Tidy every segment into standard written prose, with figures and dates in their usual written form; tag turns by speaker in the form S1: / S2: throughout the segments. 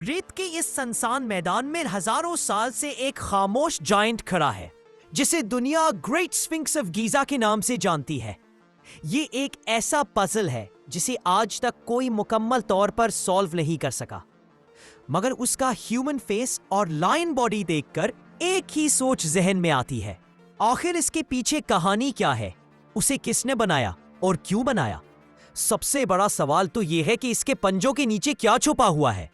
S1: रेत के इस सुनसान मैदान में हजारों साल से एक खामोश जायंट खड़ा है जिसे दुनिया ग्रेट स्फिंक्स ऑफ गीजा के नाम से जानती है। ये एक ऐसा पजल है जिसे आज तक कोई मुकम्मल तौर पर सॉल्व नहीं कर सका, मगर उसका ह्यूमन फेस और लायन बॉडी देखकर एक ही सोच जहन में आती है। आखिर इसके पीछे कहानी क्या है? उसे किसने बनाया और क्यों बनाया? सबसे बड़ा सवाल तो यह है कि इसके पंजों के नीचे क्या छुपा हुआ है।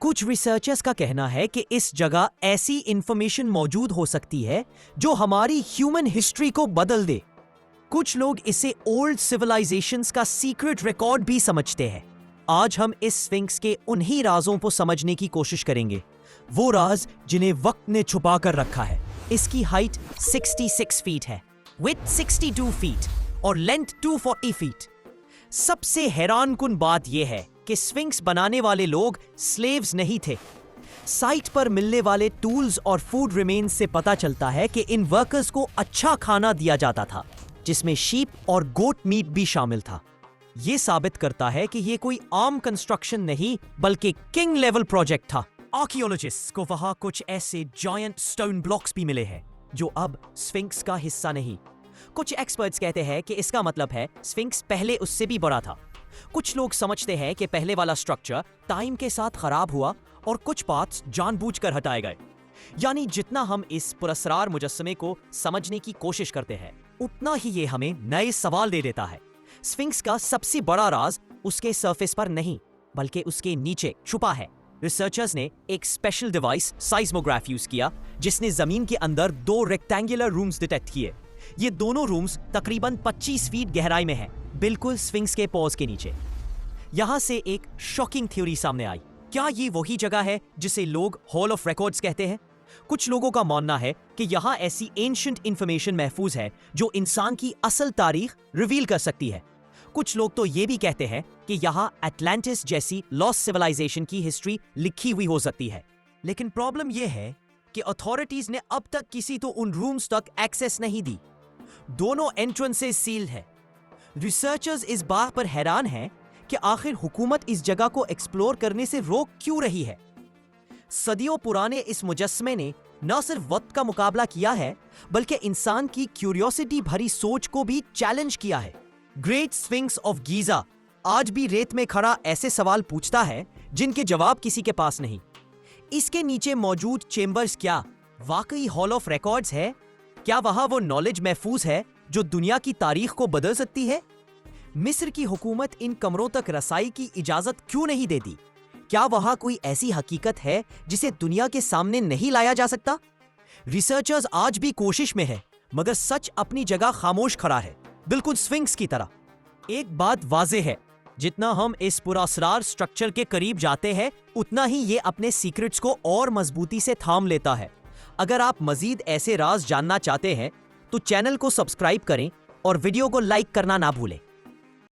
S1: कुछ रिसर्चर्स का कहना है कि इस जगह ऐसी इंफॉर्मेशन मौजूद हो सकती है जो हमारी ह्यूमन हिस्ट्री को बदल दे। कुछ लोग इसे ओल्ड सिविलाइजेशंस का सीक्रेट रिकॉर्ड भी समझते हैं। आज हम इस स्फिंक्स के उन्हीं राजों को समझने की कोशिश करेंगे, वो राज जिन्हें वक्त ने छुपा कर रखा है। इसकी हाइट 66 फीट है, विड्थ 62 फीट और लेंथ 240 फीट। सबसे हैरानकुन बात यह है कि स्फिंक्स बनाने वाले लोग स्लेव्स नहीं थे। साइट पर मिलने वाले टूल्स और फूड रिमेन्स से पता चलता है कि इन वर्कर्स को अच्छा खाना दिया जाता था, जिसमें शीप और गोट मीट भी शामिल था। यह साबित करता है कि यह कोई आम कंस्ट्रक्शन नहीं बल्कि किंग लेवल प्रोजेक्ट था। आर्कियोलॉजिस्ट्स को वहां कुछ ऐसे जायंट स्टोन ब्लॉक्स भी मिले हैं जो अब स्फिंक्स का हिस्सा नहीं। कुछ एक्सपर्ट्स कहते हैं कि इसका मतलब है स्फिंक्स पहले उससे भी बड़ा था। कुछ लोग समझते हैं कि पहले वाला स्ट्रक्चर टाइम के साथ खराब हुआ और कुछ पार्ट्स जानबूझकर हटाए गए। यानी जितना हम इस पुरस्कार मुजस्समे को समझने की कोशिश करते हैं, उतना ही ये हमें नए सवाल दे देता है। स्फिंक्स का सबसे बड़ा राज उसके सरफेस पर नहीं बल्कि उसके नीचे छुपा है। रिसर्चर्स ने एक स्पेशल डिवाइस साइस्मोग्राफ यूज किया जिसने जमीन के अंदर 2 रेक्टेंगुलर रूम्स डिटेक्ट किए। ये दोनों रूम्स तकरीबन 25 फीट गहराई में हैं, बिल्कुल स्फिंक्स के पॉज के नीचे। यहां से एक शॉकिंग थ्योरी सामने आई। क्या ये वही जगह है जिसे लोग हॉल ऑफ रिकॉर्ड्स कहते हैं? कुछ लोगों का मानना है कि यहां ऐसी एंशिएंट इंफॉर्मेशन महफूज है जो इंसान की असल तारीख रिवील कर सकती है। कुछ लोग तो ये भी कहते हैं कि यहां एटलांटिस जैसी लॉस्ट सिविलाइजेशन की हिस्ट्री लिखी हुई हो सकती है। लेकिन प्रॉब्लम यह है कि अथॉरिटीज ने अब तक किसी तो उन रूम्स तक एक्सेस नहीं दी। दोनों एंट्रेंसेस सील्ड है। रिसर्चर्स इस बात पर हैरान हैं कि आखिर हुकूमत इस जगह को एक्सप्लोर करने से रोक क्यों रही है। सदियों पुराने इस मुजस्समे ने न सिर्फ वक्त का मुकाबला किया है बल्कि इंसान की क्यूरियोसिटी भरी सोच को भी चैलेंज किया है। ग्रेट स्फिंक्स ऑफ गीजा आज भी रेत में खड़ा ऐसे सवाल पूछता है जिनके जवाब किसी के पास नहीं। इसके नीचे मौजूद चेंबर्स क्या वाकई हॉल ऑफ रिकॉर्ड्स है? क्या वहां वो नॉलेज महफूज है जो दुनिया की तारीख को बदल सकती है? मिस्र की हुकूमत इन कमरों तक रसाई की इजाजत क्यों नहीं देती? क्या वहां कोई ऐसी हकीकत है जिसे दुनिया के सामने नहीं लाया जा सकता? रिसर्चर्स आज भी कोशिश में है, मगर सच अपनी जगह खामोश खड़ा है, बिल्कुल स्फिंक्स की तरह। एक बात वाज़ेह है, जितना हम इस पुरअसरार स्ट्रक्चर के करीब जाते हैं उतना ही ये अपने सीक्रेट्स को और मजबूती से थाम लेता है। अगर आप मजीद ऐसे राज जानना चाहते हैं तो चैनल को सब्सक्राइब करें और वीडियो को लाइक करना ना भूलें।